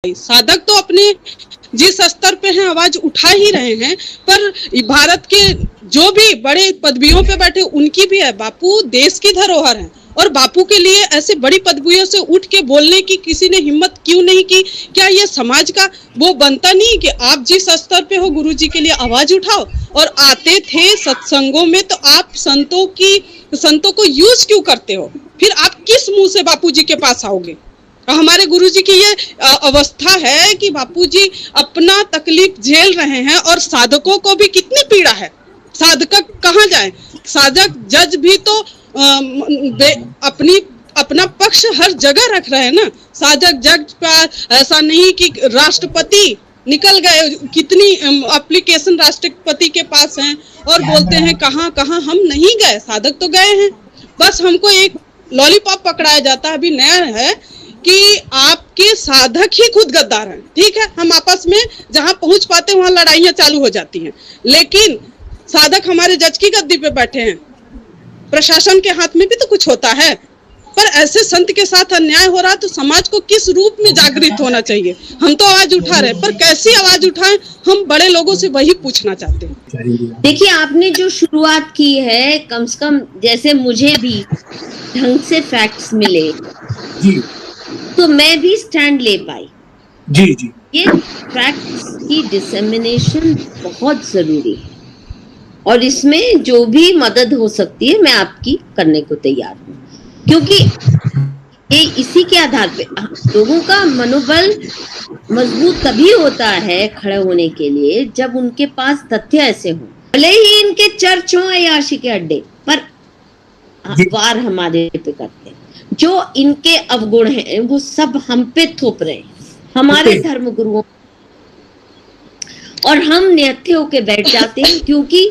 साधक तो अपने जिस स्तर पे हैं आवाज उठा ही रहे हैं, पर भारत के जो भी बड़े पदवियों पे बैठे उनकी भी है। बापू देश की धरोहर है और बापू के लिए ऐसे बड़ी पदवियों से उठ के बोलने की किसी ने हिम्मत क्यों नहीं की? क्या ये समाज का वो बनता नहीं कि आप जिस स्तर पे हो गुरुजी के लिए आवाज उठाओ? और आते थे सत्संगों में तो आप संतों को यूज क्यों करते हो? फिर आप किस मुंह से बापूजी के पास आओगे? हमारे गुरुजी की ये अवस्था है कि बापूजी अपना तकलीफ झेल रहे हैं और साधकों को भी कितनी पीड़ा है। साधक कहाँ जाए? साधक जज भी तो अपना पक्ष हर जगह रख रहे हैं ना। साधक जज पर ऐसा नहीं कि राष्ट्रपति निकल गए, कितनी एप्लीकेशन राष्ट्रपति के पास हैं और बोलते हैं कहाँ कहाँ हम नहीं गए, साधक तो गए हैं। बस हमको एक लॉलीपॉप पकड़ाया जाता है। अभी नया है कि आपके साधक ही खुद गद्दार हैं। ठीक है, हम आपस में जहां पहुंच पाते हैं वहां लड़ाइयां चालू हो जाती हैं, लेकिन साधक हमारे जज की गद्दी पे बैठे हैं। प्रशासन के हाथ में भी तो कुछ होता है। पर ऐसे संत के साथ अन्याय हो रहा है तो समाज को किस रूप में जागृत होना चाहिए? हम तो आवाज उठा रहे हैं, पर कैसी आवाज उठाएं, हम बड़े लोगों से वही पूछना चाहते हैं। देखिए, आपने जो शुरुआत की है, कम से कम जैसे मुझे भी ढंग से फैक्ट्स मिले जी, तो मैं भी स्टैंड ले पाई। जी जी, ये फैक्ट्स की डिसेमिनेशन बहुत जरूरी है और इसमें जो भी मदद हो सकती है मैं आपकी करने को तैयार हूँ, क्योंकि ये इसी के आधार पे लोगों का मनोबल मजबूत तभी होता है खड़े होने के लिए जब उनके पास तथ्य ऐसे हों। भले ही इनके चर्च हो या आशी के अड्डे, पर वार हमारे पे करते हैं। जो इनके अवगुण हैं वो सब हम पे थोप रहे हैं, हमारे धर्म गुरुओं, और हम निहत्थे होके बैठ जाते हैं क्योंकि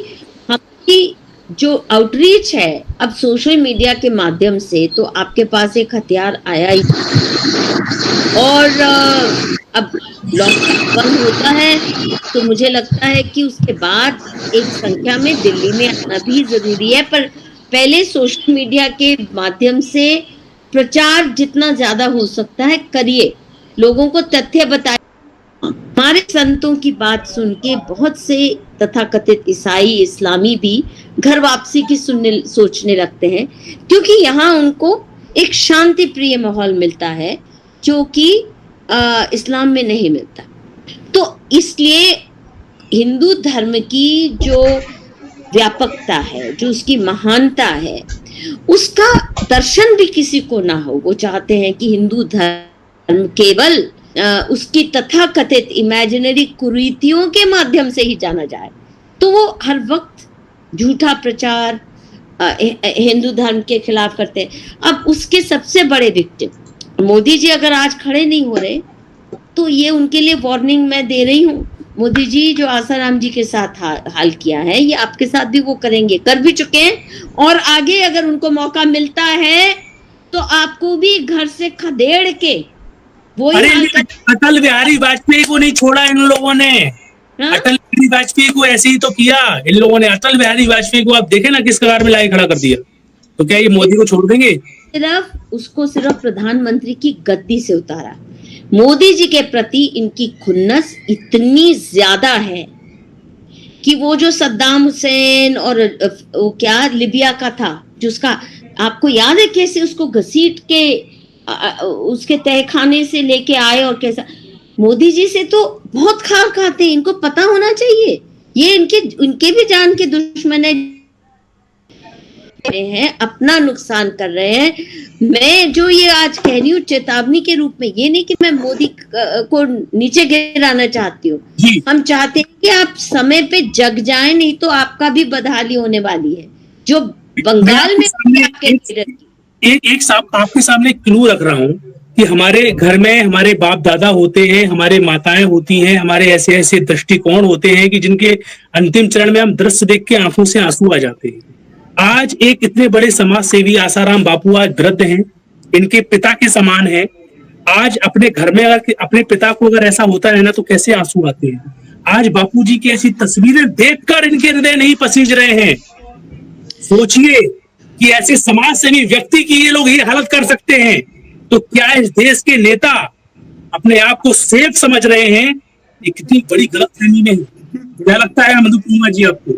हमारी जो आउटरीच है अब सोशल मीडिया के माध्यम से, तो आपके पास एक हथियार आया ही और अब लॉकडाउन बंद होता है तो मुझे लगता है कि उसके बाद एक संख्या में दिल्ली में आना भी जरूरी है। पर पहले सोशल मीडिया के माध्यम से प्रचार जितना ज्यादा हो सकता है करिए, लोगों को तथ्य बताइए। हमारे संतों की बात सुन के बहुत से तथाकथित ईसाई इस्लामी भी घर वापसी की सोचने लगते हैं, क्योंकि यहाँ उनको एक शांति प्रिय माहौल मिलता है जो कि इस्लाम में नहीं मिलता। तो इसलिए हिंदू धर्म की जो व्यापकता है, जो उसकी महानता है, उसका दर्शन भी किसी को ना हो। वो चाहते हैं कि हिंदू धर्म केवल उसकी तथाकथित इमेजिनरी कुरीतियों के माध्यम से ही जाना जाए, तो वो हर वक्त झूठा प्रचार हिंदू धर्म के खिलाफ करते हैं। अब उसके सबसे बड़े विक्टिम मोदी जी अगर आज खड़े नहीं हो रहे तो ये उनके लिए वार्निंग मैं दे रही हूँ। मोदी जी जो आसाराम जी के साथ हाल किया है, ये आपके साथ भी वो करेंगे, कर भी चुके हैं, और आगे अगर उनको मौका मिलता है तो आपको भी घर से खदेड़ के वो अटल बिहारी वाजपेयी को नहीं छोड़ा इन लोगों ने। अटल बिहारी वाजपेयी को ऐसे ही तो किया इन लोगों ने। अटल बिहारी वाजपेयी को आप देखे ना किस कगार में लाके खड़ा कर दिया, तो क्या ये मोदी को छोड़ देंगे? सिर्फ प्रधानमंत्री की गद्दी से उतारा। मोदी जी के प्रति इनकी खुन्नस इतनी ज्यादा है कि वो जो सद्दाम हुसैन और वो क्या लिबिया का था, जिसका आपको याद है कैसे उसको घसीट के उसके तहखाने से लेके आए, और कैसा मोदी जी से तो बहुत खार खाते हैं, इनको पता होना चाहिए। ये इनके भी जान के दुश्मन हैं, अपना नुकसान कर रहे हैं। मैं जो ये आज कह रही हूँ चेतावनी के रूप में, ये नहीं कि मैं मोदी को नीचे गिराना चाहती हूँ। हम चाहते हैं कि आप समय पे जग जाएं, नहीं तो आपका भी बदहाली होने वाली है। जो बंगाल में एक आपके सामने क्लू रख रहा हूँ कि हमारे घर में हमारे बाप दादा होते हैं, हमारे माताएं होती हैं, हमारे ऐसे ऐसे दृष्टिकोण होते हैं कि जिनके अंतिम चरण में हम दृश्य देख के आंखों से आंसू आ जाते हैं। आज एक इतने बड़े समाज सेवी आसाराम बापू आज वृद्ध हैं, इनके पिता के समान हैं। आज अपने घर में अगर अपने पिता को अगर ऐसा होता है ना तो कैसे आंसू आते हैं। आज बापूजी की ऐसी तस्वीरें देखकर इनके हृदय नहीं पसीज रहे हैं। सोचिए कि ऐसे समाज सेवी व्यक्ति की ये लोग ये हालत कर सकते हैं, तो क्या इस देश के नेता अपने आप को सेफ समझ रहे हैं, ये कितनी बड़ी गलतफहमी में क्या लगता है मधुपूर्णिमा जी आपको?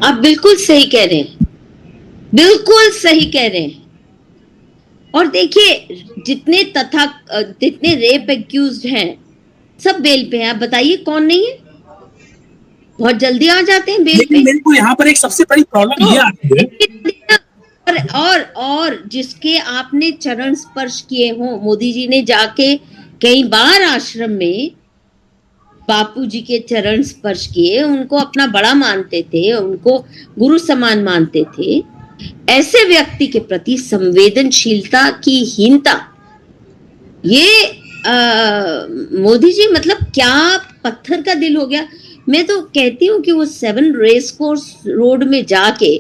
आप बिल्कुल सही कह रहे हैं, बिल्कुल सही कह रहे हैं। और देखिए जितने रेप एक्यूज्ड हैं सब बेल पे हैं। आप बताइए कौन नहीं है? बहुत जल्दी आ जाते हैं बेल पे। लेकिन मेरे को यहाँ पर एक सबसे बड़ी प्रॉब्लम ये आती है, और जिसके आपने चरण स्पर्श किए हो, मोदी जी ने जाके कई बार आश्रम में बापू जी के चरण स्पर्श किए, उनको अपना बड़ा मानते थे, उनको गुरु समान मानते थे। ऐसे व्यक्ति के प्रति संवेदनशीलता की हीनता, ये मोदी जी मतलब क्या पत्थर का दिल हो गया। मैं तो कहती हूँ कि वो 7 रेस कोर्स रोड में जाके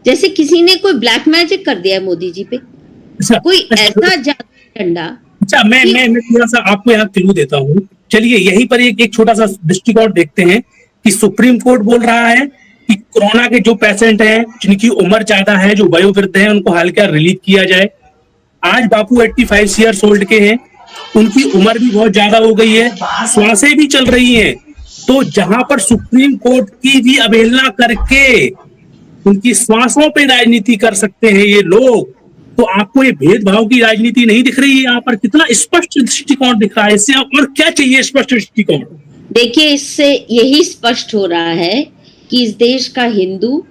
जैसे किसी ने कोई ब्लैक मैजिक कर दिया है मोदी जी पे, कोई ऐसा जादू डंडा। अच्छा, मैं थोड़ा सा आपको यहाँ क्लू देता हूँ। चलिए यहीं पर एक छोटा सा दृष्टिकोण देखते हैं कि सुप्रीम कोर्ट बोल रहा है कि कोरोना के जो पेशेंट हैं, जिनकी उम्र ज्यादा है, जो वयोवृद्ध हैं, उनको हल्का रिलीफ किया जाए। आज बापू 85 ईयर्स ओल्ड के हैं, उनकी उम्र भी बहुत ज्यादा हो गई है, श्वासें भी चल रही हैं। तो जहां पर सुप्रीम कोर्ट की भी अवहेलना करके उनकी श्वासों पे राजनीति कर सकते हैं ये लोग, तो आपको ये भेदभाव की राजनीति नहीं दिख रही है? यहाँ पर कितना स्पष्ट दृष्टिकोण दिख रहा है। इससे और क्या चाहिए स्पष्ट दृष्टिकोण? देखिए, इससे यही स्पष्ट हो रहा है कि इस देश का हिंदू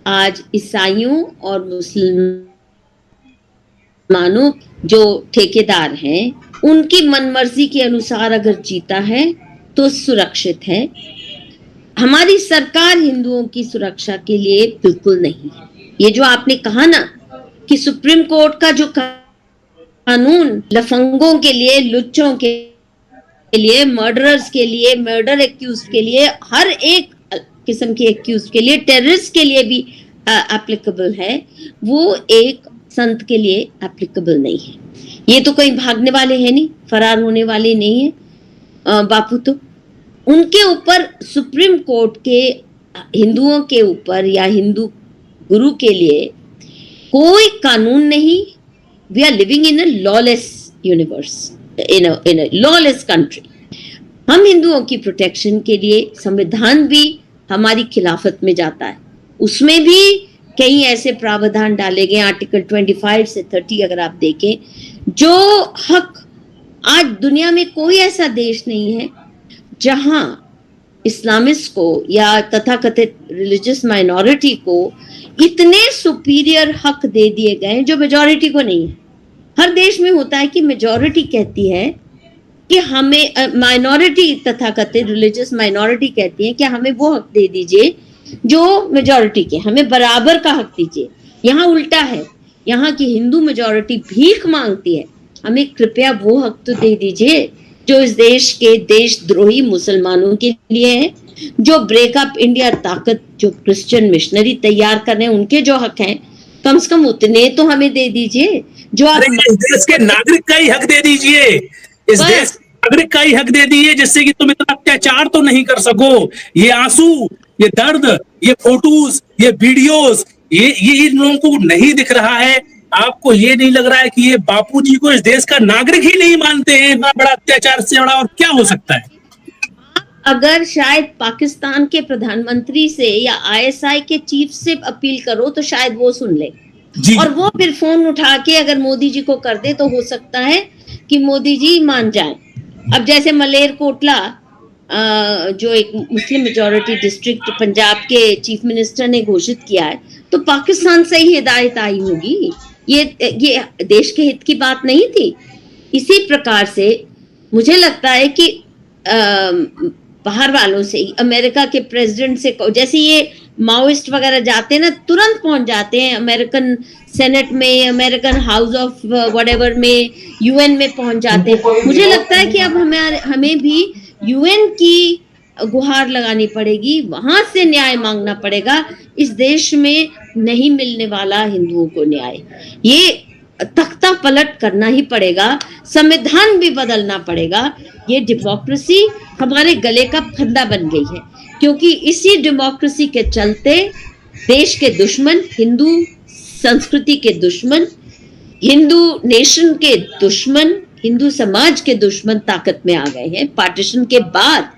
आज ईसाइयों और मुसलमानों जो ठेकेदार हैं, उनकी मनमर्जी के अनुसार अगर जीता है तो सुरक्षित है। हमारी सरकार हिंदुओं की सुरक्षा के लिए बिल्कुल नहीं है। ये जो आपने कहा ना कि सुप्रीम कोर्ट का जो कानून लफंगों के लिए, लुच्चों के लिए, मर्डरर्स के लिए, मर्डर एक्यूज्ड के लिए, हर एक किस्म के एक्यूज्ड के लिए, टेररिस्ट के लिए भी एप्लीकेबल है, वो एक संत के लिए एप्लीकेबल नहीं है। ये तो कहीं भागने वाले हैं नहीं, फरार होने वाले नहीं है बापू। तो उनके ऊपर सुप्रीम कोर्ट के हिंदुओं के ऊपर या हिंदू गुरु के लिए कोई कानून नहीं। We are living in a lawless universe, in a lawless country. हम हिंदुओं की प्रोटेक्शन के लिए संविधान भी हमारी खिलाफत में जाता है, उसमें भी कई ऐसे प्रावधान डाले गए, आर्टिकल 25 से 30 अगर आप देखें, जो हक आज दुनिया में कोई ऐसा देश नहीं है जहां इस्लामिस्ट को या तथाकथित रिलीजियस माइनॉरिटी को इतने सुपीरियर हक दे दिए गए जो मेजॉरिटी को नहीं है। हर देश में होता है कि मेजॉरिटी कहती है कि हमें, माइनॉरिटी तथाकथित रिलीजियस माइनॉरिटी कहती है कि हमें वो हक दे दीजिए जो मेजॉरिटी के, हमें बराबर का हक दीजिए। यहाँ उल्टा है, यहाँ की हिंदू मेजॉरिटी भीख मांगती है, हमें कृपया वो हक तो दे दीजिए जो इस देश के देशद्रोही मुसलमानों के लिए है, जो ब्रेकअप इंडिया ताकत, जो क्रिश्चियन मिशनरी तैयार कर रहे हैं, उनके जो हक हैं, कम से कम उतने तो हमें दे दीजिए। जो आप इस देश के नागरिक का ही हक दे दीजिए, इस देश के नागरिक का ही हक दे दीजिए, जिससे कि तुम इतना अत्याचार तो नहीं कर सको। ये आंसू, ये दर्द, ये फोटोज, ये वीडियोस, ये इन लोगों को नहीं दिख रहा है। आपको ये नहीं लग रहा है कि ये बापूजी को इस देश का नागरिक ही नहीं मानते हैं? इतना बड़ा अत्याचार से बड़ा और क्या हो सकता है? अगर शायद पाकिस्तान के प्रधानमंत्री से या आईएसआई के चीफ से अपील करो तो शायद वो सुन ले, और वो फिर फोन उठा के अगर मोदी जी को कर दे तो हो सकता है कि मोदी जी मान जाएं। अब जैसे मलेरकोटला जो एक मुस्लिम मेजॉरिटी डिस्ट्रिक्ट पंजाब के चीफ मिनिस्टर ने घोषित किया है, तो पाकिस्तान से ही हिदायत आई होगी। ये देश के हित की बात नहीं थी। इसी प्रकार से मुझे लगता है कि बाहर वालों से, अमेरिका के प्रेसिडेंट से, जैसे ये माओइस्ट वगैरह जाते हैं ना, तुरंत पहुंच जाते हैं अमेरिकन सेनेट में, अमेरिकन हाउस ऑफ व्हाटएवर में, यूएन में पहुंच जाते हैं। मुझे लगता है कि अब हमें भी यूएन की गुहार लगानी पड़ेगी, वहां से न्याय मांगना पड़ेगा। इस देश में नहीं मिलने वाला हिंदुओं को न्याय, ये तख्ता पलट करना ही पड़ेगा, संविधान भी बदलना पड़ेगा। ये डेमोक्रेसी हमारे गले का फंदा बन गई है, क्योंकि इसी डेमोक्रेसी के चलते देश के दुश्मन, हिंदू संस्कृति के दुश्मन, हिंदू नेशन के दुश्मन, हिंदू समाज के दुश्मन ताकत में आ गए हैं। पार्टीशन के बाद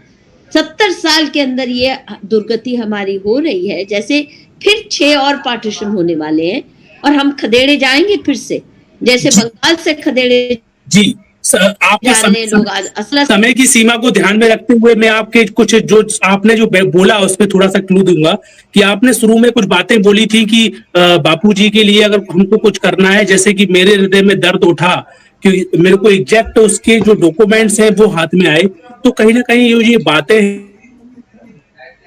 70 साल के अंदर ये दुर्गति हमारी हो रही है, जैसे फिर 6 और पार्टीशन होने वाले हैं और हम खदेड़े जाएंगे फिर से, जैसे बंगाल से खदेड़े जी। आपने समय की सीमा को ध्यान में रखते हुए मैं आपके कुछ जो आपने जो बोला उस पर थोड़ा सा क्लू दूंगा कि आपने शुरू में कुछ बातें बोली थी कि बापूजी के लिए अगर हमको कुछ करना है, जैसे कि मेरे हृदय में दर्द उठा कि मेरे को एग्जैक्ट उसके जो डॉक्यूमेंट्स हैं वो हाथ में आए, तो कहीं ना कहीं ये बातें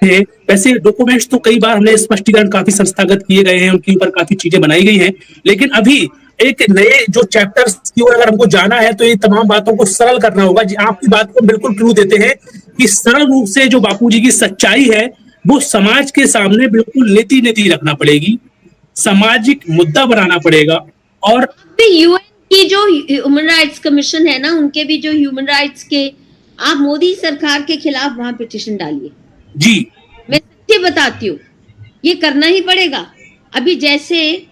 हैं। वैसे डॉक्यूमेंट्स तो कई बार हमने स्पष्टीकरण काफी संस्थागत किए गए हैं, उनके ऊपर काफी चीजें बनाई गई हैं, लेकिन अभी एक नए जो चैप्टर्स की ओर अगर हमको जाना है तो ये तमाम बातों को सरल करना होगा। आपकी बात को बिल्कुल क्लू देते हैं कि सरल रूप से जो बापूजी की सच्चाई है वो समाज के सामने बिल्कुल नीति नीति रखना पड़ेगी, सामाजिक मुद्दा बनाना पड़ेगा। और यूएन की जो ह्यूमन राइट्स कमीशन है ना, उनके भी जो ह्यूमन राइट्स के, आप मोदी सरकार के खिलाफ वहां पिटीशन डालिए जी। मैं सच्ची बताती हूँ, ये करना ही पड़ेगा। अभी जैसे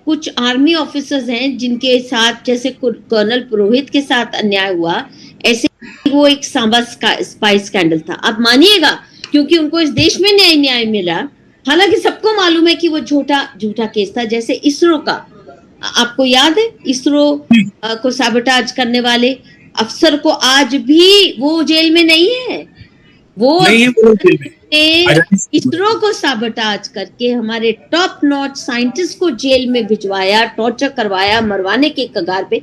कुछ आर्मी ऑफिसर्स हैं जिनके साथ, जैसे कर्नल पुरोहित के साथ अन्याय हुआ, ऐसे वो एक सांबा स्पाई स्कैंडल था। आप मानिएगा, क्योंकि उनको इस देश में न्याय मिला, हालांकि सबको मालूम है कि वो झूठा केस था। जैसे इसरो का, आपको याद है, इसरो को साबोटाज करने वाले अफसर को आज भी वो जेल में नहीं है, वो इसरो को साबोटाज करके हमारे टॉप नॉच साइंटिस्ट को जेल में भिजवाया, टॉर्चर करवाया, मरवाने के कगार पे।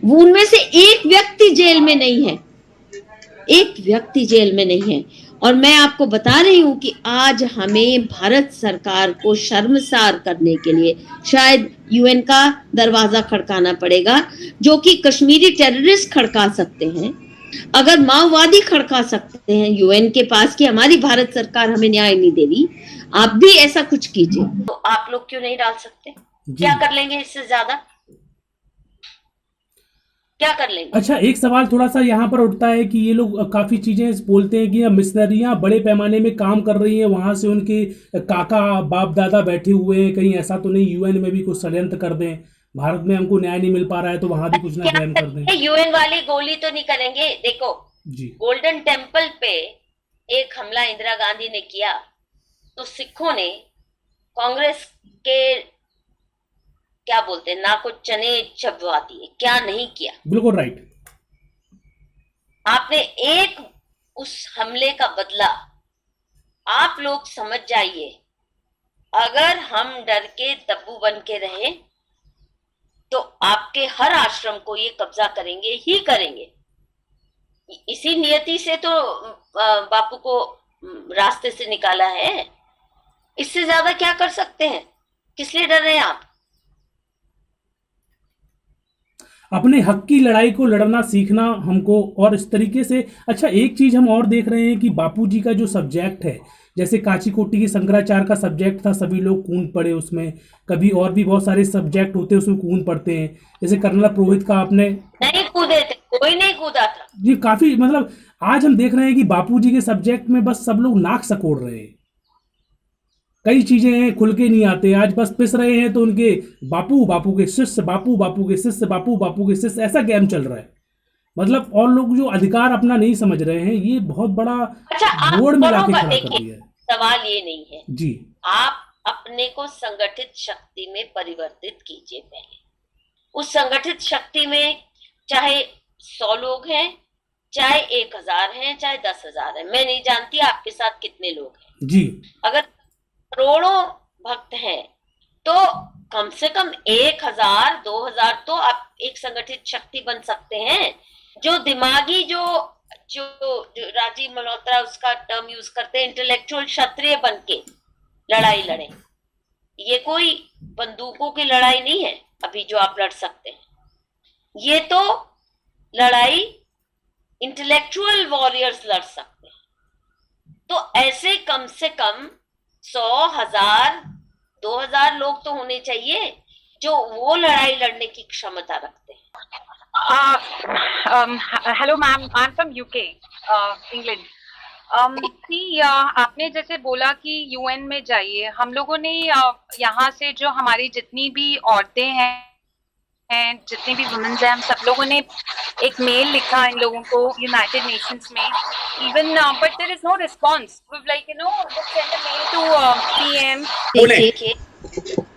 वो उनमें से एक व्यक्ति जेल में नहीं है, एक व्यक्ति जेल में नहीं है। और मैं आपको बता रही हूं कि आज हमें भारत सरकार को शर्मसार करने के लिए शायद यूएन का दरवाजा खड़काना पड़ेगा, जो कि कश्मीरी टेररिस्ट खड़का सकते हैं, अगर माओवादी खड़का सकते हैं यूएन के पास कि हमारी भारत सरकार हमें न्याय नहीं दे रही, आप भी ऐसा कुछ कीजिए। तो आप लोग क्यों नहीं डाल सकते? क्या कर लेंगे इससे ज्यादा? क्या कर लेंगे? अच्छा, एक सवाल थोड़ा सा यहाँ पर उठता है कि ये लोग काफी चीजें बोलते हैं कि मिशनरियां बड़े पैमाने में काम कर रही हैं, वहां से उनके काका बाप दादा बैठे हुए हैं, कहीं ऐसा तो नहीं यूएन में भी कुछ षड्यंत्र कर दें, भारत में हमको न्याय नहीं मिल पा रहा है तो वहां भी कुछ ना क्लेम कर दें। यूएन वाली गोली तो नहीं करेंगे। देखो जी, गोल्डन टेम्पल पे एक हमला इंदिरा गांधी ने किया तो सिखों ने कांग्रेस के क्या बोलते हैं ना को चने चबवा दिए, क्या नहीं किया। बिल्कुल राइट। आपने एक उस हमले का बदला, आप लोग समझ जाइए, अगर हम डर के तब्बू बन के रहे तो आपके हर आश्रम को ये कब्जा करेंगे ही करेंगे। इसी नियति से तो बापू को रास्ते से निकाला है, इससे ज्यादा क्या कर सकते हैं? किस लिए डर रहे हैं आप? अपने हक की लड़ाई को लड़ना सीखना हमको, और इस तरीके से। अच्छा, एक चीज हम और देख रहे हैं कि बापूजी का जो सब्जेक्ट है, जैसे काचीकोटी की शंकराचार्य का सब्जेक्ट था, सभी लोग कूद पड़े उसमें, कभी और भी बहुत सारे सब्जेक्ट होते हैं उसमें कूद पड़ते हैं, जैसे कर्नल पुरोहित का आपने नहीं कूदे थे, कोई नहीं कूदा था जी। काफी मतलब आज हम देख रहे हैं कि बापूजी के सब्जेक्ट में बस सब लोग नाक सकोड़ रहे हैं, कई चीजें हैं खुल के नहीं आते, आज बस पिस रहे हैं तो उनके बापू के शिष्य, बापू के शिष्य, बापू के शिष्य, ऐसा गेम चल रहा है। मतलब और लोग जो अधिकार अपना नहीं समझ रहे हैं, ये बहुत बड़ा बोर्ड में लाके खड़ा कर दिया है। सवाल ये नहीं है जी, आप अपने को संगठित शक्ति में परिवर्तित कीजिए। पहले उस संगठित शक्ति में चाहे 100 लोग हैं, चाहे 1000 हैं, चाहे 10,000 हैं, मैं नहीं जानती आपके साथ कितने लोग हैं जी। अगर करोड़ों भक्त हैं तो कम से कम 1000 2000 तो आप एक संगठित शक्ति बन सकते हैं। जो दिमागी जो राजीव मल्होत्रा उसका टर्म यूज करते हैं, इंटेलेक्चुअल क्षत्रिय बन के लड़ाई लड़े। ये कोई बंदूकों की लड़ाई नहीं है अभी जो आप लड़ सकते हैं, ये तो लड़ाई इंटेलेक्चुअल वॉरियर्स लड़ सकते हैं। तो ऐसे कम से कम 100, 1000, 2000 लोग तो होने चाहिए जो वो लड़ाई लड़ने की क्षमता रखते हैं। Hello ma'am, I am from UK, England. आपने जैसे बोला कि यूएन में जाइए, हम लोगों ने यहाँ से जो हमारी जितनी भी औरतें हैं हैं, जितने भी वुमेन्स हैं, हम सब लोगों ने एक मेल लिखा इन लोगों को यूनाइटेड नेशंस में, even but there is no response. We like send a mail to PM. देखिए,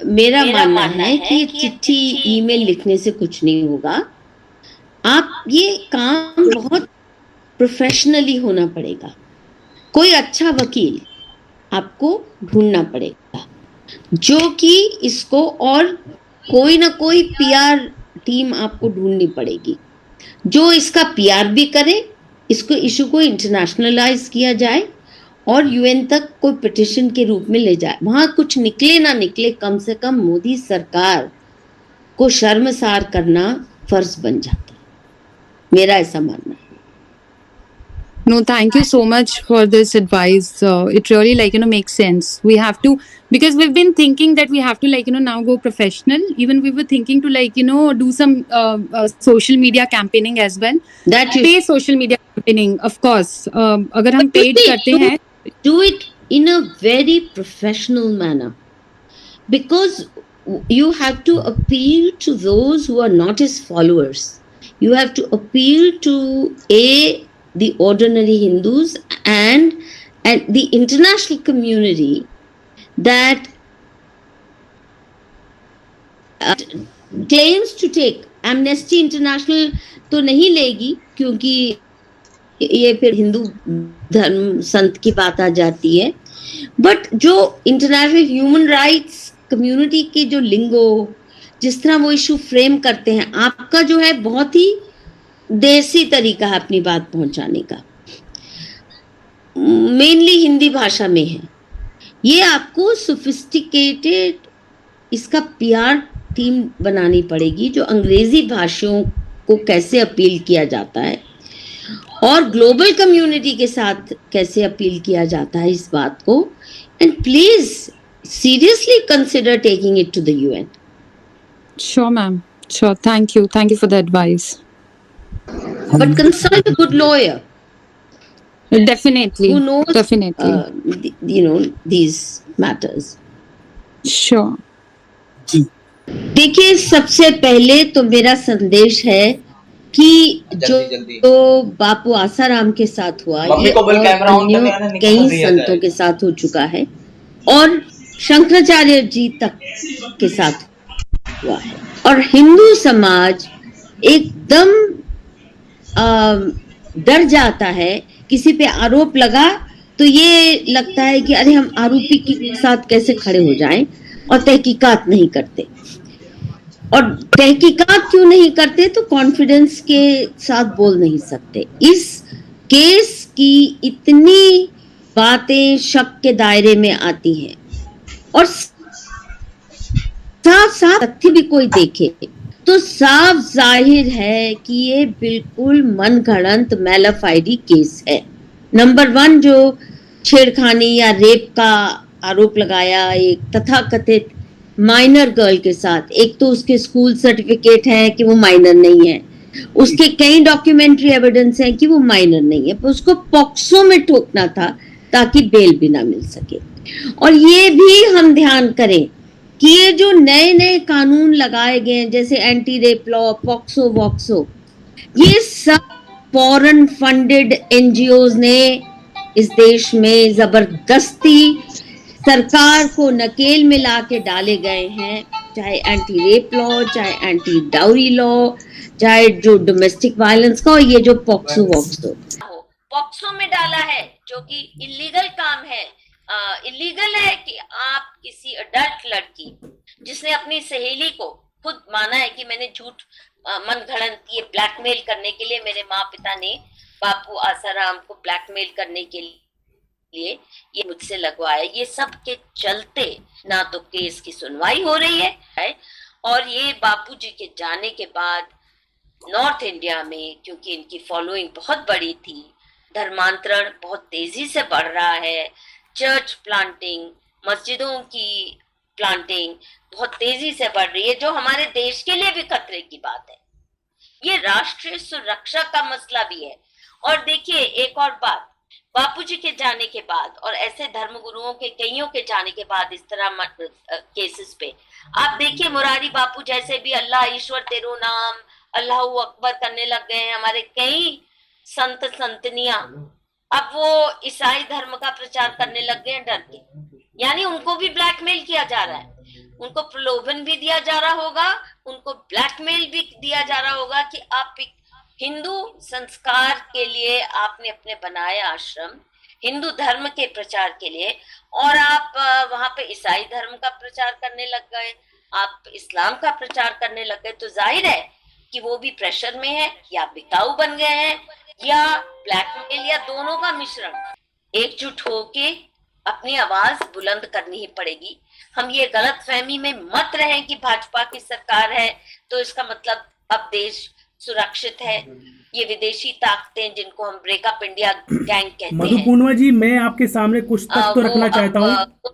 मेरा मानना है कि चिट्ठी ईमेल लिखने से कुछ नहीं होगा. आप ये काम बहुत प्रोफेशनली होना पड़ेगा. कोई अच्छा वकील आपको ढूंढना पड़ेगा जो कि इसको, और कोई ना कोई पीआर टीम आपको ढूंढनी पड़ेगी जो इसका पीआर भी करे, इसको इशू को इंटरनेशनलाइज किया जाए और यूएन तक कोई पिटिशन के रूप में ले जाए. वहां कुछ निकले ना निकले, कम से कम मोदी सरकार को शर्मसार करना फर्ज बन जाता है. मेरा ऐसा मानना है. No, thank you so much for this advice. It really makes sense. We have to, because we've been thinking that we have to now go professional. Even we were thinking to do some social media campaigning as well. That you Pay social media campaigning, of course. अगर हम paid करते हैं, do it in a very professional manner, because you have to appeal to those who are not his followers. You have to appeal to the ordinary Hindus and the international community that claims to take. Amnesty International तो नहीं लेगी, क्योंकि ये फिर हिंदू धर्म संत की बात आ जाती है. बट जो इंटरनेशनल ह्यूमन राइट्स कम्युनिटी के जो लिंगो, जिस तरह वो इशू फ्रेम करते हैं, आपका जो है बहुत ही देसी तरीका है अपनी बात पहुंचाने का, मेनली हिंदी भाषा में है. ये आपको सोफिस्टिकेटेड इसका पीआर टीम बनानी पड़ेगी जो अंग्रेजी भाषाओं को कैसे अपील किया जाता है और ग्लोबल कम्युनिटी के साथ कैसे अपील किया जाता है इस बात को. And please seriously consider taking it to the UN. sure ma'am, sure. Thank you for the advice. But consult a good lawyer Definitely, who knows definitely. These matters. Sure. देखिए, सबसे पहले तो मेरा संदेश है कि जो बापू आसाराम के साथ हुआ, ये और अन्य कई संतों के साथ हो चुका है और शंकराचार्य जी तक के साथ हुआ है. और हिंदू समाज एकदम डर जाता है. किसी पे आरोप लगा तो ये लगता है कि अरे हम आरोपी के साथ कैसे खड़े हो जाएं, और तहकीकात नहीं करते. और तहकीकात क्यों नहीं करते? तो कॉन्फिडेंस के साथ बोल नहीं सकते. इस केस की इतनी बातें शक के दायरे में आती हैं और साफ साफ तथ्य भी कोई देखे तो साफ जाहिर है कि ये बिल्कुल मनगढ़ंत मैलाफाइडी केस है. नंबर 1, जो छेड़खानी या रेप का आरोप लगाया एक तथाकथित माइनर गर्ल के साथ, एक तो उसके स्कूल सर्टिफिकेट है कि वो माइनर नहीं है, उसके कई डॉक्यूमेंट्री एविडेंस है कि वो माइनर नहीं है, पर उसको पॉक्सो में ठोकना था ताकि बेल भी ना मिल सके. और ये भी हम ध्यान करें कि ये जो नए नए कानून लगाए गए हैं, जैसे एंटी रेप लॉ, पॉक्सो वॉक्सो, ये सब फॉरेन फंडेड एनजीओज ने इस देश में जबरदस्ती सरकार को नकेल में ला के डाले गए हैं. चाहे एंटी रेप लॉ, चाहे एंटी डाउरी लॉ, चाहे जो डोमेस्टिक वायलेंस का, और ये जो पॉक्सो वॉक्सो पॉक्सो में डाला है, जो कि इलीगल काम है. इलीगल है कि आप किसी अडल्ट लड़की जिसने अपनी सहेली को खुद माना है कि मैंने झूठ मनगढ़ंत ये ब्लैकमेल करने के लिए, मेरे माँ पिता ने बापू आसाराम को ब्लैकमेल करने के लिए ये मुझसे लगवाया. ये सब के चलते ना तो केस की सुनवाई हो रही है, और ये बापू जी के जाने के बाद नॉर्थ इंडिया में, क्योंकि इनकी फॉलोइंग बहुत बड़ी थी, धर्मांतरण बहुत तेजी से बढ़ रहा है. चर्च प्लांटिंग, मस्जिदों की प्लांटिंग बहुत तेजी से बढ़ रही है, जो हमारे देश के लिए भी खतरे की बात है. ये राष्ट्रीय सुरक्षा का मसला भी है. और देखिए एक और बात, बापूजी के जाने के बाद और ऐसे धर्मगुरुओं के कईयों के जाने के बाद इस तरह केसेस पे आप देखिए, मुरारी बापू जैसे भी अल्लाह ईश्वर तेरो नाम अल्लाह अकबर करने लग गए हैं। हमारे कई संत संतनियां अब वो ईसाई धर्म का प्रचार करने लग गए हैं डर के, यानी उनको भी ब्लैकमेल किया जा रहा है, उनको प्रलोभन भी दिया जा रहा होगा, उनको ब्लैकमेल भी दिया जा रहा होगा कि आप हिंदू संस्कार के लिए आपने अपने बनाया आश्रम हिंदू धर्म के प्रचार के लिए, और आप वहां पे ईसाई धर्म का प्रचार करने लग गए, आप इस्लाम का प्रचार करने लग गए, तो जाहिर है कि वो भी प्रेशर में है, या बिकाऊ बन गए हैं, या ब्लैकमेल, या दोनों का मिश्रण। एकजुट होके अपनी आवाज बुलंद करनी ही पड़ेगी। हम ये गलत फहमी में मत रहें कि भाजपा की सरकार है तो इसका मतलब अब देश सुरक्षित है। ये विदेशी ताकतें जिनको हम ब्रेकअप इंडिया गैंग कहते हैं। मधु पूर्णिमा जी, मैं आपके सामने कुछ तथ्य रखना चाहता हूँ,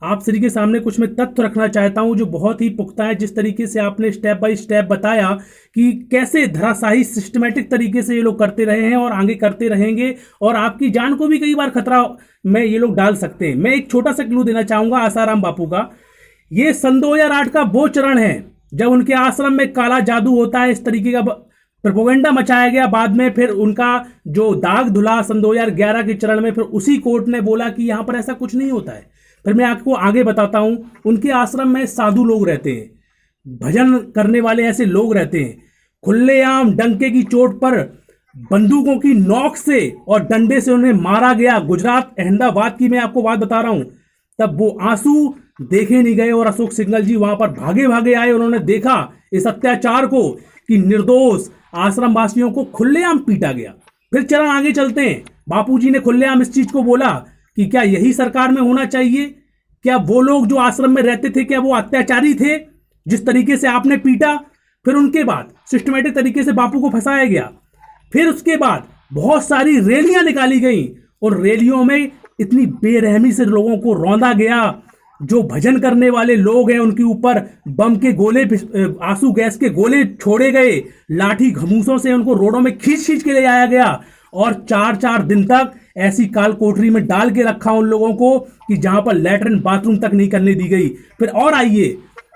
आप सभी के सामने कुछ मैं तथ्य रखना चाहता हूं जो बहुत ही पुख्ता है। जिस तरीके से आपने स्टेप बाय स्टेप बताया कि कैसे धराशायी सिस्टमेटिक तरीके से ये लोग करते रहे हैं और आगे करते रहेंगे, और आपकी जान को भी कई बार खतरा में ये लोग डाल सकते हैं। मैं एक छोटा सा क्लू देना चाहूंगा आसाराम बापू का। ये सन 2008 का वो चरण है जब उनके आश्रम में काला जादू होता है, इस तरीके का प्रोपोगेंडा मचाया गया। बाद में फिर उनका जो दाग धुला सन 2011 के चरण में, फिर उसी कोर्ट ने बोला कि यहां पर ऐसा कुछ नहीं होता है। फिर मैं आपको आगे बताता हूं, उनके आश्रम में साधु लोग रहते हैं, भजन करने वाले ऐसे लोग रहते हैं। खुलेआम डंके की चोट पर बंदूकों की नोक से और डंडे से उन्हें मारा गया। गुजरात अहमदाबाद की मैं आपको बात बता रहा हूं। तब वो आंसू देखे नहीं गए और अशोक सिंघल जी वहां पर भागे भागे आए। उन्होंने देखा इस अत्याचार को कि निर्दोष आश्रम वासियों को खुलेआम पीटा गया। फिर चरण आगे चलते हैं, बापूजी ने खुलेआम इस चीज को बोला कि क्या यही सरकार में होना चाहिए? क्या वो लोग जो आश्रम में रहते थे, क्या वो अत्याचारी थे जिस तरीके से आपने पीटा? फिर उनके बाद सिस्टमेटिक तरीके से बापू को फंसाया गया। फिर उसके बाद बहुत सारी रैलियां निकाली गई और रैलियों में इतनी बेरहमी से लोगों को रौंदा गया। जो भजन करने वाले लोग हैं उनके ऊपर बम के गोले, आंसू गैस के गोले छोड़े गए, लाठी घमूसों से उनको रोडों में खींच खींच के ले आया गया और 4-4 दिन तक ऐसी काल कोठरी में डाल के रखा उन लोगों को कि जहां पर लैट्रिन बाथरूम तक नहीं करने दी गई। फिर और आइए,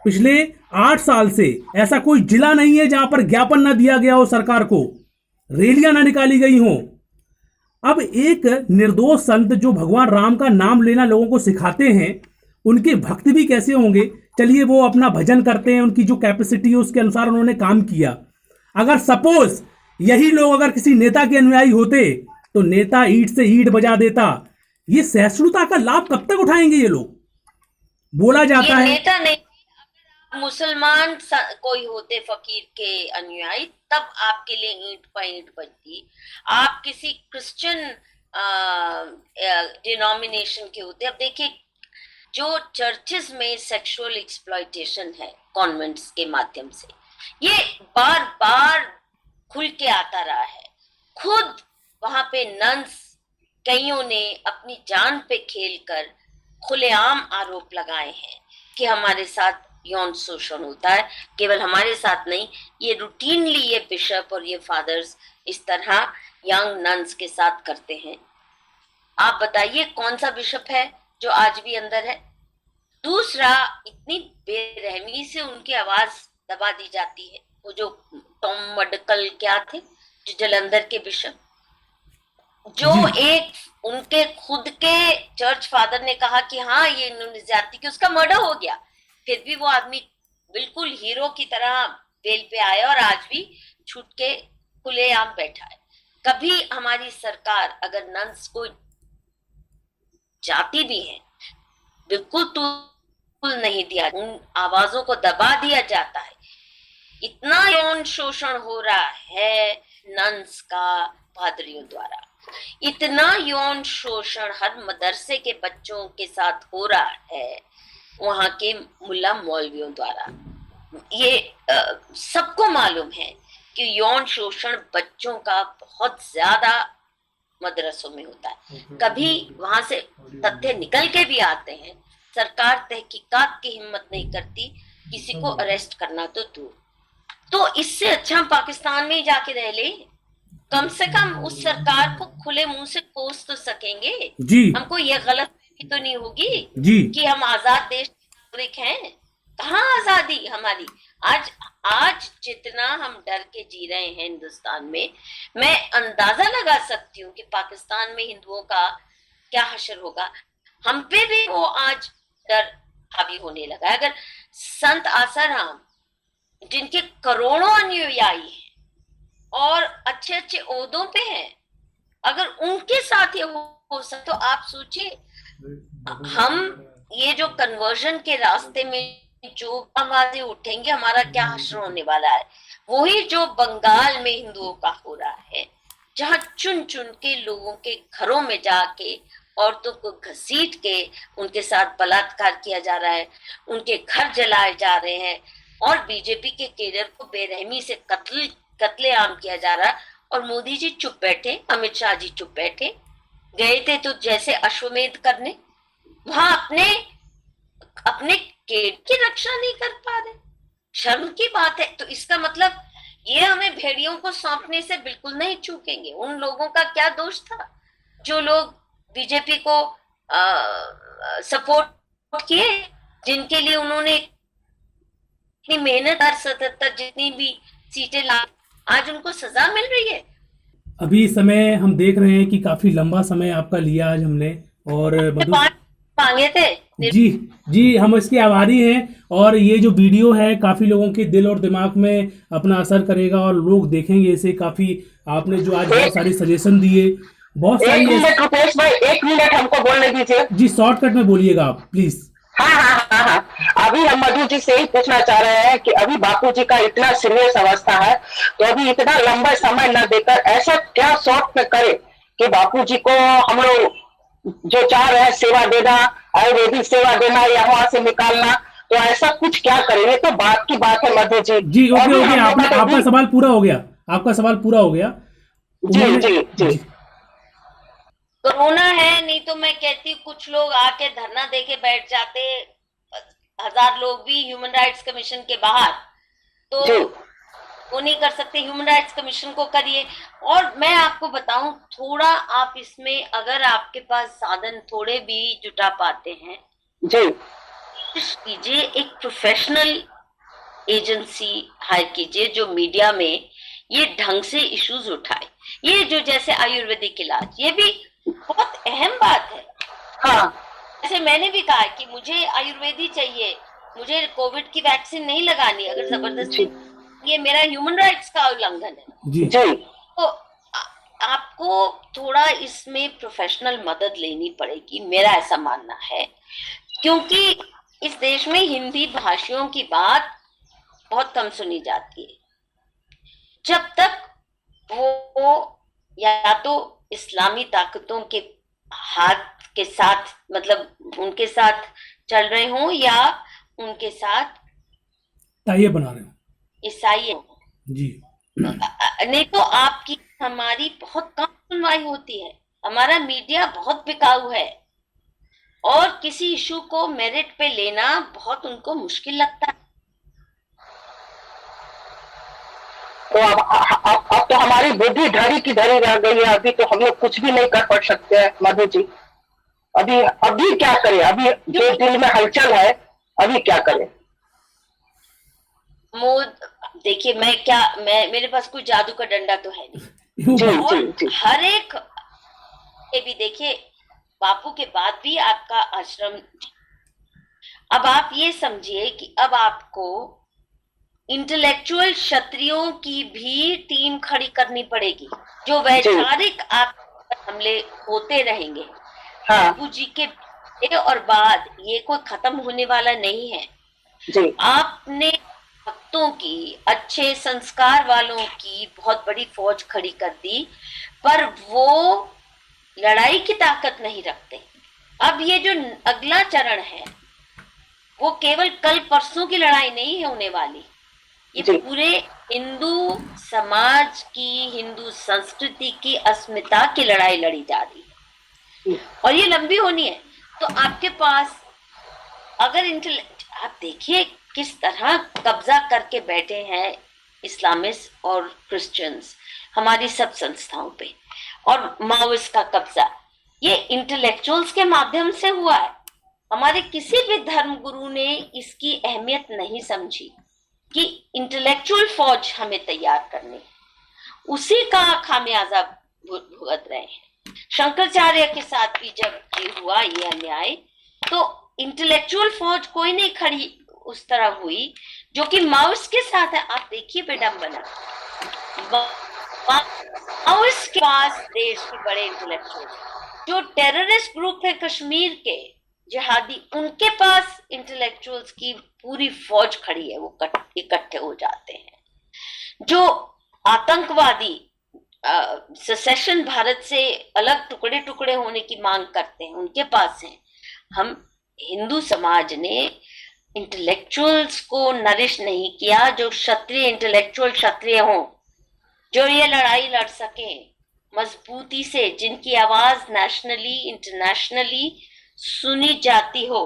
पिछले 8 साल से ऐसा कोई जिला नहीं है जहां पर ज्ञापन ना दिया गया हो सरकार को, रैलियां ना निकाली गई हो। अब एक निर्दोष संत जो भगवान राम का नाम लेना लोगों को सिखाते हैं, उनके भक्त भी कैसे होंगे? चलिए, वो अपना भजन करते हैं, उनकी जो कैपेसिटी है उसके अनुसार उन्होंने काम किया। अगर सपोज यही लोग अगर किसी नेता के अनुयायी होते तो नेता ईंट से ईंट बजा देता। ये सहिष्णुता का लाभ कब तक उठाएंगे ये लोग? बोला जाता है नेता नहीं, अगर मुसलमान कोई होते फकीर के अनुयायी तब आपके लिए ईंट पर ईंट बजती। आप किसी क्रिश्चियन डिनोमिनेशन के होते। अब देखिए, जो चर्चेस में सेक्सुअल एक्सप्लॉयटेशन है कॉन्वेंट्स के माध्यम से, ये बार बार खुल के आता रहा है। खुद वहां पे नन्स कईयों ने अपनी जान पे खेलकर खुलेआम आरोप लगाए हैं कि हमारे साथ यौन शोषण होता है। केवल हमारे साथ नहीं, ये रूटीनली ये बिशप और ये फादर्स इस तरह यंग नन्स के साथ करते हैं। आप बताइए कौन सा बिशप है जो आज भी अंदर है? दूसरा, इतनी बेरहमी से उनकी आवाज दबा दी जाती है। वो जो टॉम मडकल क्या थे, जो जलंधर के बिशप, जो एक उनके खुद के चर्च फादर ने कहा कि हाँ ये इन्होंने ज्यादती की, उसका मर्डर हो गया, फिर भी वो आदमी बिल्कुल हीरो की तरह बेल पे आया और आज भी छूट के खुलेआम बैठा है। कभी हमारी सरकार अगर नन्स को जाती भी है, बिल्कुल तो नहीं दिया, उन आवाजों को दबा दिया जाता है। इतना यौन शोषण हो रहा है नन्स का पादरियों द्वारा, इतना यौन शोषण हर मदरसे के बच्चों के साथ हो रहा है वहां के मुल्ला मौलवियों द्वारा। ये सबको मालूम है कि यौन शोषण बच्चों का बहुत ज्यादा मदरसों में होता है। कभी वहां से तथ्य निकल के भी आते हैं, सरकार तहकीकात की हिम्मत नहीं करती किसी को अरेस्ट करना तो दूर। तो इससे अच्छा हम पाकिस्तान में ही जाके रह ले, कम से कम उस सरकार को खुले मुंह से कोस तो सकेंगे। जी हमको ये गलत तो नहीं होगी जी कि हम आजाद देश के नागरिक हैं। कहाँ आजादी हमारी? आज आज जितना हम डर के जी रहे हैं हिंदुस्तान में, मैं अंदाजा लगा सकती हूँ कि पाकिस्तान में हिंदुओं का क्या हशर होगा। हम पे भी वो आज डर हावी होने लगा है। अगर संत आसाराम, जिनके करोड़ों अनुयायी हैं और अच्छे अच्छे ओहदों पे हैं, अगर उनके साथ ये हो सकता, तो आप सोचिए हम ये जो कन्वर्जन के रास्ते में जो आवाजें उठेंगे, हमारा क्या हश्र होने वाला है। वही जो बंगाल में हिंदुओं का हो रहा है, जहां चुन चुन के लोगों के घरों में जाके औरतों को घसीट के उनके साथ बलात्कार किया जा रहा है, उनके घर जलाए जा रहे हैं और बीजेपी के कैडर को बेरहमी से कत्लेआम किया जा रहा है। और मोदी जी चुप बैठे, अमित शाह जी चुप बैठे। गए थे तो जैसे अश्वमेध करने, वहां अपने केड की रक्षा नहीं कर पा रहे। शर्म की बात है। तो इसका मतलब ये हमें भेड़ियों को सौंपने से बिल्कुल नहीं चूकेंगे। उन लोगों का क्या दोष था जो लोग बीजेपी को सपोर्ट किए, जिनके लिए उन्होंने इतनी मेहनत, 77 जितनी भी सीटें ला, आज उनको सजा मिल रही है। अभी समय हम देख रहे हैं कि काफी लंबा समय आपका लिया आज हमने, और मांगे थे। जी जी, हम इसके आभारी हैं। और ये जो वीडियो है काफी लोगों के दिल और दिमाग में अपना असर करेगा और लोग देखेंगे इसे। काफी आपने जो आज बहुत सारे सजेशन दिए, बहुत सारी। रुपेश भाई, 1 मिनट हमको बोलने दीजिए। जी, शॉर्टकट में बोलिएगा आप प्लीज। हाँ। अभी हम मधु जी से ही पूछना चाह रहे हैं कि अभी बापू जी का इतना सीरियस अवस्था है, तो अभी इतना लंबा समय न देकर ऐसा क्या शॉर्ट में करे कि बापू जी को हम लोग जो चाह रहे हैं सेवा देना, आयुर्वेदिक सेवा देना या वहां से निकालना, तो ऐसा कुछ क्या करें? ये तो बात की बात है मधु जी। जी ओके, आपका सवाल पूरा हो गया, आपका सवाल पूरा हो गया। जी। कोरोना है, नहीं तो मैं कहती कुछ लोग आके धरना देके बैठ जाते, 1000 लोग भी ह्यूमन राइट्स कमीशन के बाहर, तो वो नहीं कर सकते। ह्यूमन राइट्स कमीशन को करिए। और मैं आपको बताऊं, थोड़ा आप इसमें अगर आपके पास साधन थोड़े भी जुटा पाते हैं जी, कीजिए, एक प्रोफेशनल एजेंसी हायर कीजिए जो मीडिया में ये ढंग से इश्यूज उठाए। ये जो जैसे आयुर्वेदिक इलाज, ये भी बहुत अहम बात है। हाँ, जैसे मैंने भी कहा कि मुझे आयुर्वेदी चाहिए, मुझे कोविड की वैक्सीन नहीं लगानी, अगर जबरदस्ती, ये मेरा ह्यूमन राइट्स का उल्लंघन है। जी। तो आपको थोड़ा इसमें प्रोफेशनल मदद लेनी पड़ेगी, मेरा ऐसा मानना है। क्योंकि इस देश में हिंदी भाषियों की बात बहुत कम सुनी जाती है। जब तक वो या तो इस्लामी ताकतों के हाथ के साथ, मतलब उनके साथ चल रहे हों, या उनके साथ ताइये बना रहे हो, ईसाई जी। नहीं तो आपकी हमारी बहुत कम सुनवाई होती है। हमारा मीडिया बहुत बिकाऊ है और किसी इशू को मेरिट पे लेना बहुत उनको मुश्किल लगता है। तो अब तो हमारी बुद्धि धरी की धरी रह गई है। अभी तो हम लोग कुछ भी नहीं कर पा सकते हैं मधु जी। अभी क्या करें? अभी जो दिल में हलचल है, अभी क्या करें? देखिए, मेरे पास कोई जादू का डंडा तो है नहीं। जी। हर एक ये भी देखिए, बापू के बाद भी आपका आश्रम, अब आप ये समझिए कि अब आपको इंटेलेक्चुअल क्षत्रियों की भी टीम खड़ी करनी पड़ेगी। जो वैचारिक आप हमले होते रहेंगे बापू जी के और बाद, ये कोई खत्म होने वाला नहीं है। आपने भक्तों की, अच्छे संस्कार वालों की बहुत बड़ी फौज खड़ी कर दी, पर वो लड़ाई की ताकत नहीं रखते। अब ये जो अगला चरण है, वो केवल कल परसों की लड़ाई नहीं है होने वाली। ये पूरे हिंदू समाज की, हिंदू संस्कृति की अस्मिता की लड़ाई लड़ी जा रही है और ये लंबी होनी है। तो आपके पास अगर आप देखिए किस तरह कब्जा करके बैठे हैं इस्लामिस्ट और क्रिश्चियंस, हमारी सब संस्थाओं पे, और माओइस्ट का कब्जा ये इंटेलेक्चुअल्स के माध्यम से हुआ है। हमारे किसी भी धर्म गुरु ने इसकी अहमियत नहीं समझी कि इंटेलेक्चुअल फौज हमें तैयार करनी, उसी का खामियाजा भुगत रहे हैं। शंकराचार्य के साथ भी जब ये हुआ ये अन्याय, तो इंटेलेक्चुअल फौज कोई नहीं खड़ी उस तरह हुई जो कि माओइस्ट के साथ है। आप देखिए विडंबना, माओइस्ट के पास देश के बड़े इंटेलेक्चुअल, जो टेररिस्ट ग्रुप है कश्मीर के जिहादी, उनके पास इंटेलेक्चुअल्स की पूरी फौज खड़ी है, वो इकट्ठे हो जाते हैं। जो आतंकवादी सेसेशन भारत से अलग टुकड़े टुकड़े होने की मांग करते हैं, उनके पास है। हम हिंदू समाज ने इंटेलेक्चुअल्स को नरिश नहीं किया, जो क्षत्रिय इंटेलेक्चुअल क्षत्रिय हों, जो ये लड़ाई लड़ सके मजबूती से, जिनकी आवाज नेशनली इंटरनेशनली सुनी जाती हो।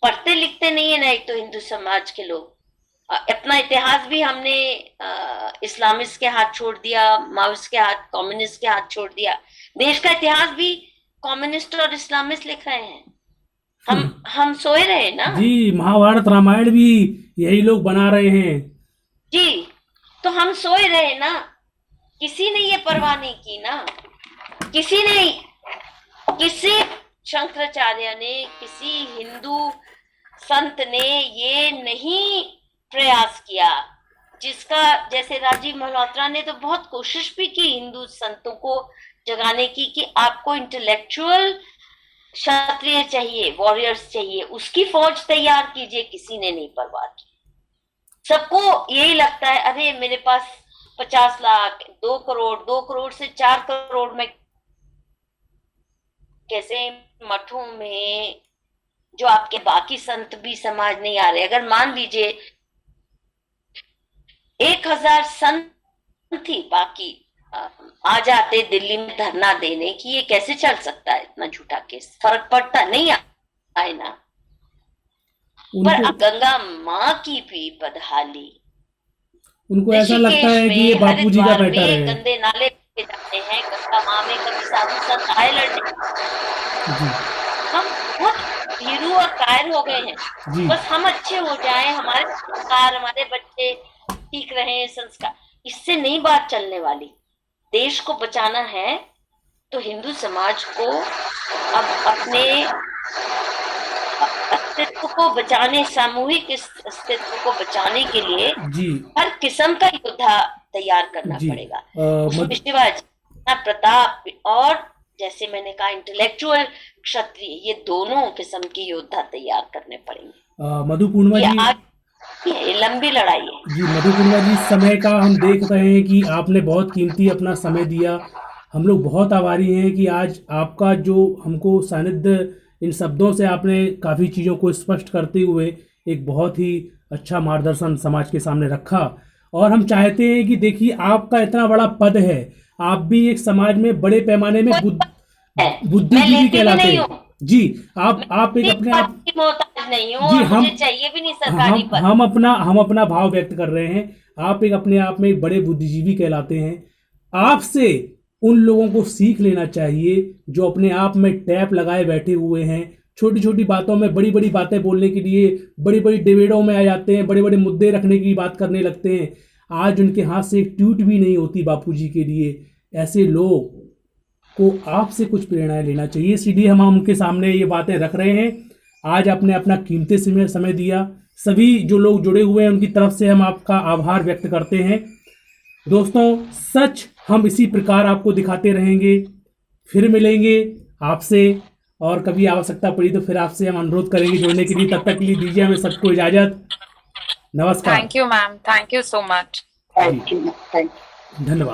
पढ़ते लिखते नहीं है ना एक तो हिंदू समाज के लोग, अपना इतिहास भी हमने इस्लामिस्ट के हाथ छोड़ दिया, माओइस्ट के हाथ, कम्युनिस्ट के हाथ छोड़ दिया। देश का इतिहास भी कम्युनिस्ट और इस्लामिस्ट लिख रहे हैं। हम सोए रहे ना जी, महाभारत रामायण भी यही लोग बना रहे हैं जी, तो हम सोए रहे ना, किसी ने ये परवाह नहीं की ना, किसी शंकराचार्य ने, किसी हिंदू संत ने ये नहीं प्रयास किया, जिसका जैसे राजीव मल्होत्रा ने तो बहुत कोशिश भी की हिंदू संतों को जगाने की कि आपको इंटेलेक्चुअल क्षत्रिय चाहिए, वॉरियर्स चाहिए, उसकी फौज तैयार कीजिए। किसी ने नहीं परवाह की। सबको यही लगता है अरे मेरे पास 50 लाख, 2 करोड़, 2 करोड़ से 4 करोड़ में कैसे मठों में जो आपके बाकी संत भी समाज नहीं आ रहे। अगर मान लीजिए 1000 संत ही बाकी आ जाते दिल्ली में धरना देने की, ये कैसे चल सकता है? इतना झूठा केस, फर्क पड़ता नहीं आए ना। पर अब गंगा माँ की भी बदहाली, उनको ऐसा लगता है कि ये बापूजी का बेटा है। गंदे नाले पे जाते हैं गंगा माँ में, कभी साधु संत आए लड़ने। हम बहुत भीरू और कायर हो गए हैं। बस हम अच्छे हो जाएं, हमारे संस्कार, हमारे बच्चे ठीक रहे, संस्कार, इससे नहीं बात चलने वाली। देश को बचाना है तो हिंदू समाज को अब अपने अस्तित्व को बचाने, सामूहिक अस्तित्व को बचाने के लिए हर किस्म का योद्धा तैयार करना पड़ेगा। उसमें शिवाजी, प्रताप और जैसे मैंने कहा इंटेलेक्चुअल क्षत्रिय, ये दोनों किस्म के योद्धा तैयार करने पड़ेंगे। मधु पूर्णिमा जी, ये लंबी लड़ाई है जी। मधु पूर्णिमा जी, समय का हम देख रहे हैं कि आपने बहुत कीमती अपना समय दिया। हम लोग बहुत आभारी हैं कि आज आपका जो हमको सानिध्य, इन शब्दों से आपने काफ़ी चीज़ों को स्पष्ट करते हुए एक बहुत ही अच्छा मार्गदर्शन समाज के सामने रखा। और हम चाहते हैं कि देखिए आपका इतना बड़ा पद है, आप भी एक समाज में बड़े पैमाने में बुद्धिजीवी कहलाते हैं जी। आप एक अपने आप नहीं हूं जी, हम चाहिए भी नहीं सरकारी पद। हम अपना भाव व्यक्त कर रहे हैं। आप एक अपने आप में एक बड़े बुद्धिजीवी कहलाते हैं। आपसे उन लोगों को सीख लेना चाहिए जो अपने आप में टैप लगाए बैठे हुए हैं, छोटी छोटी बातों में बड़ी बड़ी बातें बोलने के लिए बड़ी बड़ी डिबेटों में आ जाते हैं, बड़े बड़े मुद्दे रखने की बात करने लगते हैं। आज उनके हाथ से एक ट्वीट भी नहीं होती बापूजी के लिए। ऐसे लोग को आपसे कुछ प्रेरणा लेना चाहिए, इसलिए हम उनके सामने ये बातें रख रहे हैं। आज आपने अपना कीमती समय दिया। सभी जो लोग जुड़े हुए हैं उनकी तरफ से हम आपका आभार व्यक्त करते हैं। दोस्तों, सच हम इसी प्रकार आपको दिखाते रहेंगे। फिर मिलेंगे आपसे, और कभी आवश्यकता पड़ी तो फिर आपसे हम अनुरोध करेंगे जुड़ने के लिए। तब तक के लिए दीजिए हमें सबको इजाजत। नमस्कार। Thank you ma'am, thank you so much. Thank you, धन्यवाद।